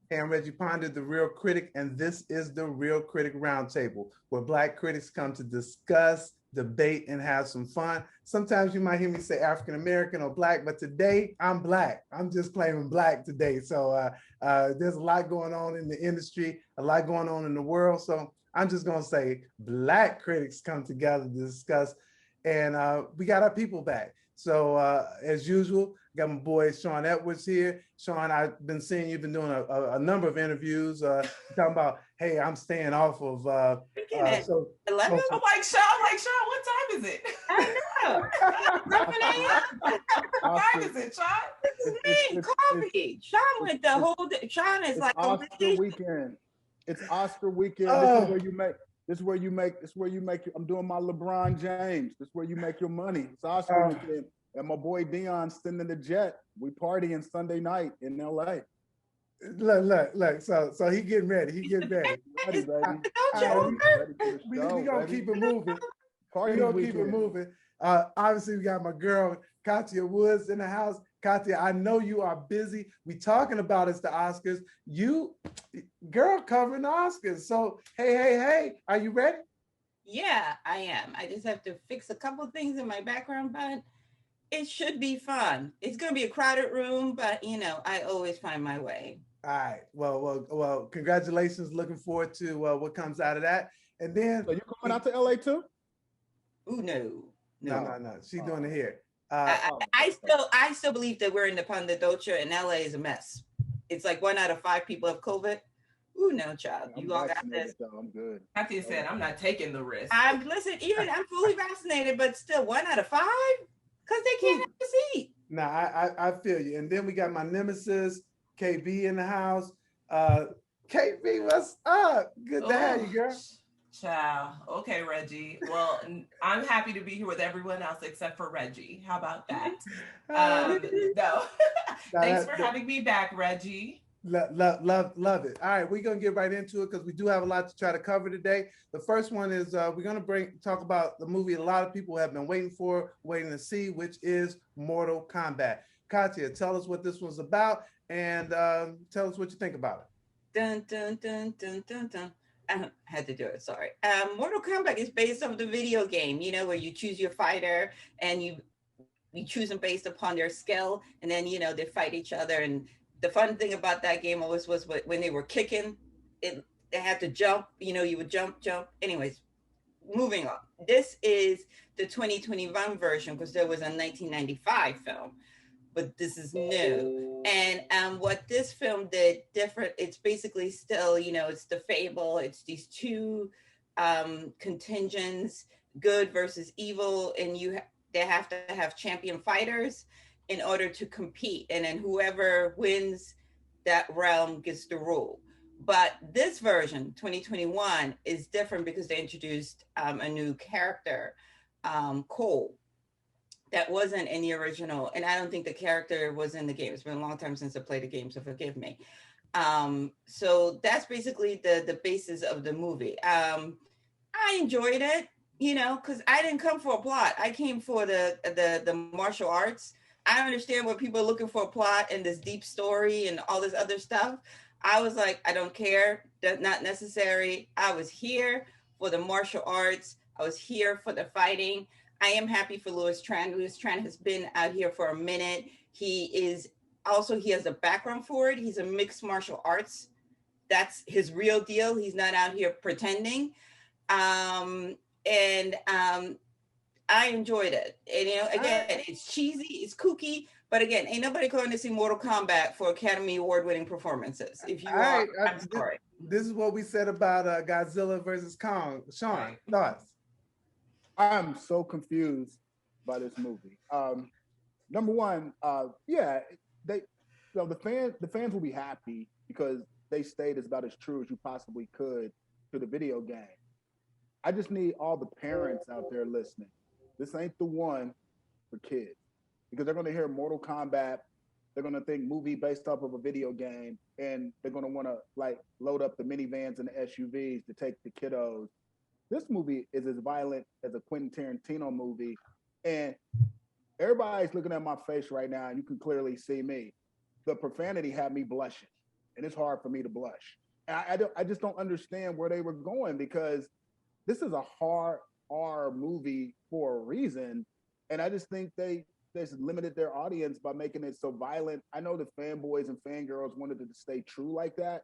Hey, I'm Reggie Ponder, the Real Critic, and this is the Real Critic Roundtable, where Black critics come to discuss, debate, and have some fun. Sometimes you might hear me say African American or Black, but today I'm Black. I'm just claiming Black today. So there's a lot going on in the industry, a lot going on in the world. So I'm just going to say Black critics come together to discuss, and we got our people back. So as usual, got my boy Sean Edwards here. Sean, I've been seeing you've been doing a number of interviews talking about, hey, I'm staying off of so 11. I'm like, Sean, what time is it? I know. 11 a.m. What time is it, Sean? This is me, coffee. Sean went the whole day. Sean is like Oscar weekend. It's Oscar weekend. Oh. This is where you make. This is where you make. I'm doing my LeBron James. This is where you make your money. It's Oscar weekend. And my boy Dion's sending the jet. We partying Sunday night in LA. Look. So he getting ready. He getting ready. Ready, baby. We gonna keep it moving. We gonna keep it moving. Obviously, we got my girl Katya Woods in the house. Katya, I know you are busy. We talking about it's the Oscars. You, girl, covering the Oscars. So hey, are you ready? Yeah, I am. I just have to fix a couple of things in my background, but it should be fun. It's going to be a crowded room, but I always find my way. All right. Well. Congratulations. Looking forward to what comes out of that. And then, so you coming out to LA too? Ooh, no. She's doing it here. I still believe that we're in the Pandadocha and LA is a mess. It's like 1 out of 5 people have COVID. Ooh, no, child. You all got this. I'm good. Katya said, I'm not taking the risk. I'm fully vaccinated, but still 1 out of 5? Because they can't have a seat. No, I feel you. And then we got my nemesis, KB, in the house. KB, what's up? Good to have you, girl. Ciao. Okay, Reggie. Well, I'm happy to be here with everyone else except for Reggie. How about that? No. Thanks for having me back, Reggie. Love it. All right, we're gonna get right into it because we do have a lot to try to cover today. The first one is we're gonna talk about the movie a lot of people have been waiting to see, which is Mortal Kombat. Katya, tell us what this one's about and tell us what you think about it. Dun dun dun dun dun dun. I had to do it, sorry. Mortal Kombat is based off the video game, where you choose your fighter and you choose them based upon their skill, and then they fight each other. And the fun thing about that game always was when they were kicking, they had to jump, you would jump. Anyways, moving on. This is the 2021 version because there was a 1995 film, but this is new. And what this film did different, it's basically still, it's the fable. It's these two contingents, good versus evil, and they have to have champion fighters in order to compete. And then whoever wins that realm gets to rule. But this version, 2021, is different because they introduced a new character, Cole, that wasn't in the original. And I don't think the character was in the game. It's been a long time since I played the game, so forgive me. So that's basically the basis of the movie. I enjoyed it, because I didn't come for a plot. I came for the martial arts. I understand what people are looking for a plot and this deep story and all this other stuff. I was like, I don't care. That's not necessary. I was here for the martial arts. I was here for the fighting. I am happy for Louis Tran. Louis Tran has been out here for a minute. He has a background for it. He's a mixed martial arts. That's his real deal. He's not out here pretending. I enjoyed it. And, again, it's cheesy, it's kooky, but again, ain't nobody going to see Mortal Kombat for Academy Award-winning performances. If you are, I'm sorry. This is what we said about Godzilla versus Kong. Sean, thoughts? I'm so confused by this movie. Number one, the fans will be happy because they stayed about as true as you possibly could to the video game. I just need all the parents out there listening. This ain't the one for kids because they're going to hear Mortal Kombat. They're going to think movie based off of a video game, and they're going to want to load up the minivans and the SUVs to take the kiddos. This movie is as violent as a Quentin Tarantino movie, and everybody's looking at my face right now, and you can clearly see me. The profanity had me blushing, and it's hard for me to blush. And I just don't understand where they were going, because this is a hard R movie for a reason. And I just think they just limited their audience by making it so violent. I know the fanboys and fangirls wanted it to stay true like that,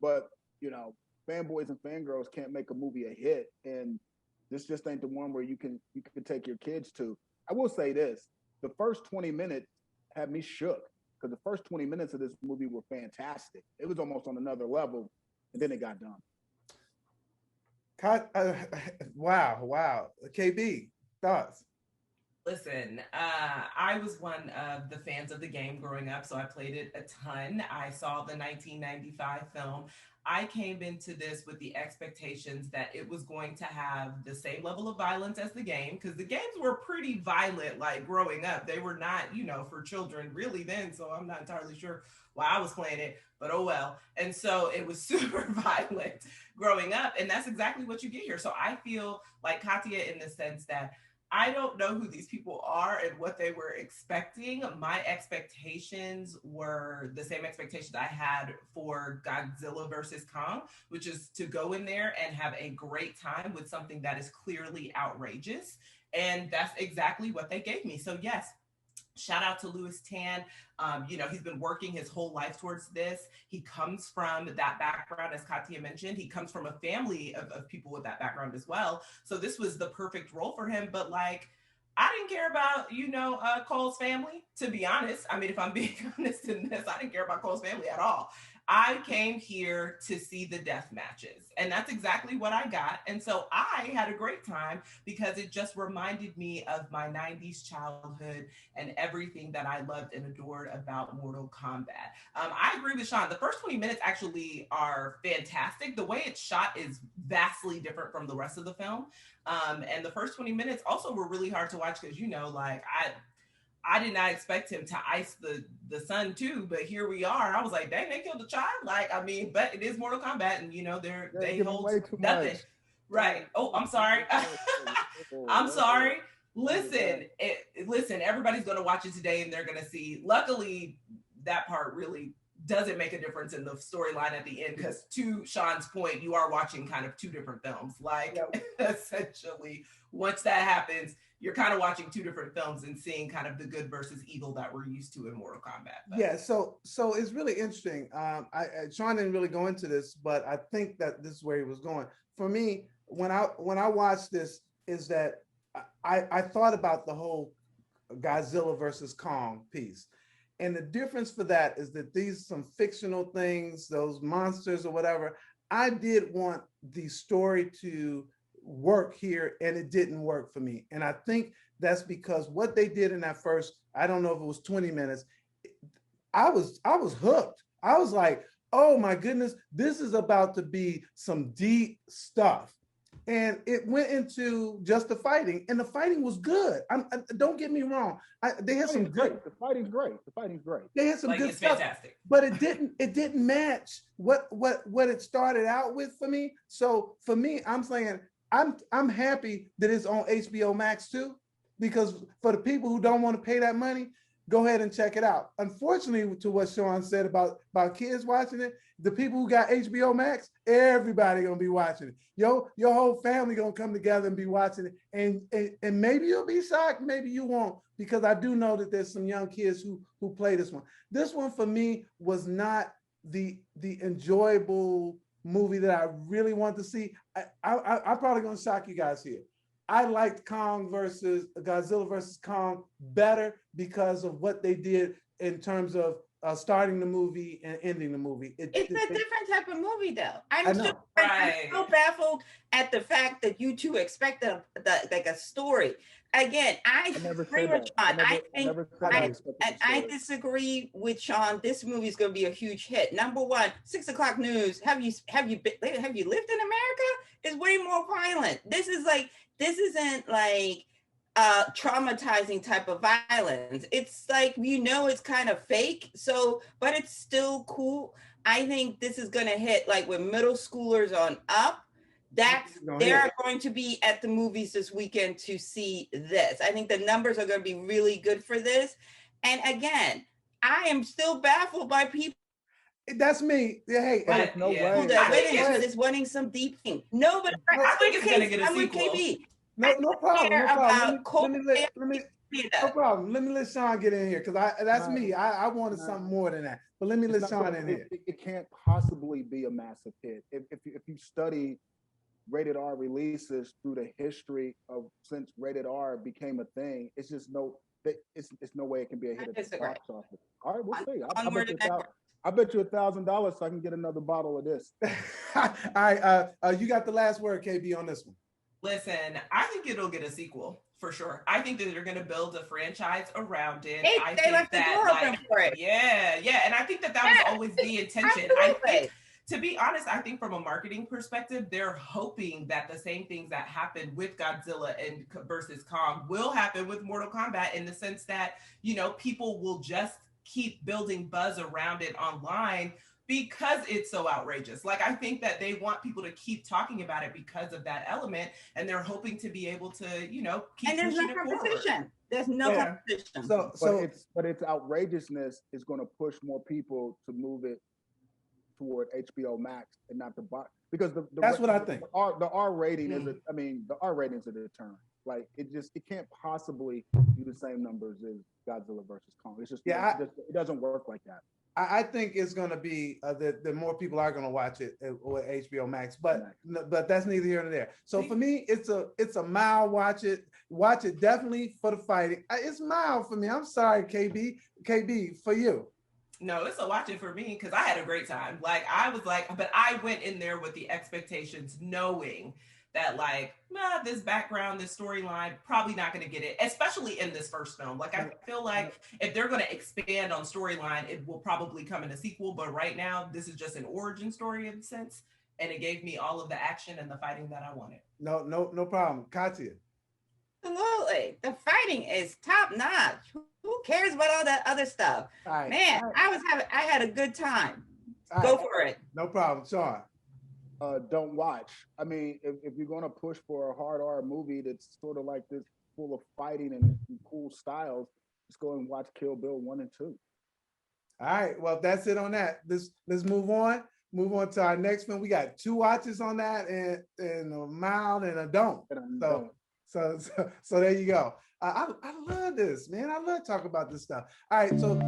but you know, fanboys and fangirls can't make a movie a hit, and this just ain't the one where you can take your kids to. I will say this: the first 20 minutes had me shook, because the first 20 minutes of this movie were fantastic. It was almost on another level, and then it got dumb. Wow. KB, thoughts? Listen, I was one of the fans of the game growing up, so I played it a ton. I saw the 1995 film. I came into this with the expectations that it was going to have the same level of violence as the game, because the games were pretty violent, like growing up. They were not, for children really then, so I'm not entirely sure why I was playing it, but oh well. And so it was super violent growing up, and that's exactly what you get here. So I feel like Katya in the sense that I don't know who these people are and what they were expecting. My expectations were the same expectations I had for Godzilla versus Kong, which is to go in there and have a great time with something that is clearly outrageous. And that's exactly what they gave me. So yes, shout out to Louis Tan. He's been working his whole life towards this. He comes from that background, as Katya mentioned. He comes from a family of people with that background as well. So this was the perfect role for him. But like, I didn't care about, Cole's family, to be honest. I mean, if I'm being honest in this, I didn't care about Cole's family at all. I came here to see the death matches, and that's exactly what I got. And so I had a great time because it just reminded me of my 90s childhood and everything that I loved and adored about Mortal Kombat. I agree with Sean. The first 20 minutes actually are fantastic. The way it's shot is vastly different from the rest of the film. And the first 20 minutes also were really hard to watch because, I did not expect him to ice the son too, but here we are. I was like, dang, they killed a child. But it is Mortal Kombat, and they hold nothing. Much. Right. Oh, I'm sorry. I'm sorry. Listen, everybody's gonna watch it today and they're gonna see. Luckily, that part really doesn't make a difference in the storyline at the end, because to Sean's point, you are watching kind of two different films. Essentially, once that happens, you're kind of watching two different films and seeing kind of the good versus evil that we're used to in Mortal Kombat. But. Yeah, so it's really interesting. Sean didn't really go into this, but I think that this is where he was going. For me, when I watched this, is that I thought about the whole Godzilla versus Kong piece. And the difference for that is that these some fictional things, those monsters or whatever, I did want the story to work here, and it didn't work for me. And I think that's because what they did in that first, I don't know if it was 20 minutes, I was hooked. I was like, oh my goodness, this is about to be some deep stuff. And it went into just the fighting, and the fighting was good. Don't get me wrong. They had some good. The fighting's great. They had some good stuff, fantastic. But it didn't match what it started out with for me. So for me, I'm saying I'm happy that it's on HBO Max too, because for the people who don't want to pay that money, go ahead and check it out. Unfortunately, to what Sean said about kids watching it, the people who got HBO Max, everybody gonna be watching it. Your whole family gonna come together and be watching it. And maybe you'll be shocked, maybe you won't, because I do know that there's some young kids who play this one. This one for me was not the enjoyable movie that I really want to see. I'm probably gonna shock you guys here. I liked Godzilla versus Kong better because of what they did in terms of starting the movie and ending the movie. It's a different type of movie, though. I'm so baffled at the fact that you two expect a story. Again, I agree with Sean. I disagree with Sean. This movie is going to be a huge hit. Number one, 6 o'clock news. Have you lived in America? Is way more violent. This isn't like traumatizing type of violence. It's like, it's kind of fake. So, but it's still cool. I think this is going to hit like with middle schoolers on up. They're going to be at the movies this weekend to see this. I think the numbers are going to be really good for this. And again, I am still baffled by people That's me. Yeah, hey, But hey, there's no yeah. way. Who that I think winning it's- is wanting some deep ink. Nobody. I think it's gonna get a I'm with sequel. KB. no problem. care No problem. about Let me no problem. Let me let Sean get in here because that's me. I wanted something more than that. But let me let Sean in here. It can't possibly be a massive hit. If you study rated R releases through the history of since rated R became a thing, it's just it's no way it can be a hit at the box office. All right, we'll see. I bet you $1,000 so I can get another bottle of this. All right, you got the last word, KB, on this one. Listen, I think it'll get a sequel for sure. I think that they're going to build a franchise around it. They left the door open for it. Yeah, and I think that was always the intention. Absolutely. I think, to be honest, I think from a marketing perspective, they're hoping that the same things that happened with Godzilla and versus Kong will happen with Mortal Kombat, in the sense that, you know, people will just keep building buzz around it online because it's so outrageous. Like, I think that they want people to keep talking about it because of that element, and they're hoping to be able to, you know, keep pushing it forward. There's no competition. But its outrageousness is going to push more people to move it toward HBO Max and not the box, because that's what I think. The R rating is the R rating is a deterrent. Like, it can't possibly do the same numbers as Godzilla versus Kong. It's just it doesn't work like that. I think it's going to be that more people are going to watch it with HBO Max, but that's neither here nor there. So for me, it's a mild watch it definitely for the fighting. It's mild for me. I'm sorry, KB, for you. No, it's a watch it for me because I had a great time. Like, I was like, but I went in there with the expectations, knowing that, like, this background, this storyline, probably not going to get it, especially in this first film. Like, I feel like if they're going to expand on storyline, it will probably come in a sequel. But right now, this is just an origin story in a sense, and it gave me all of the action and the fighting that I wanted. No problem, Katya. Absolutely, the fighting is top notch. Who cares about all that other stuff? Right. Man, I had a good time. Go for it. No problem, Sean. Don't watch. I mean, if you're going to push for a hard R movie that's sort of like this, full of fighting and cool styles, just go and watch Kill Bill 1 and 2. All right, well, that's it on that. Let's move on. Move on to our next film. We got 2 watches on that, and a mild and a don't. So there you go. I love this, man. I love talking about this stuff. All right, so.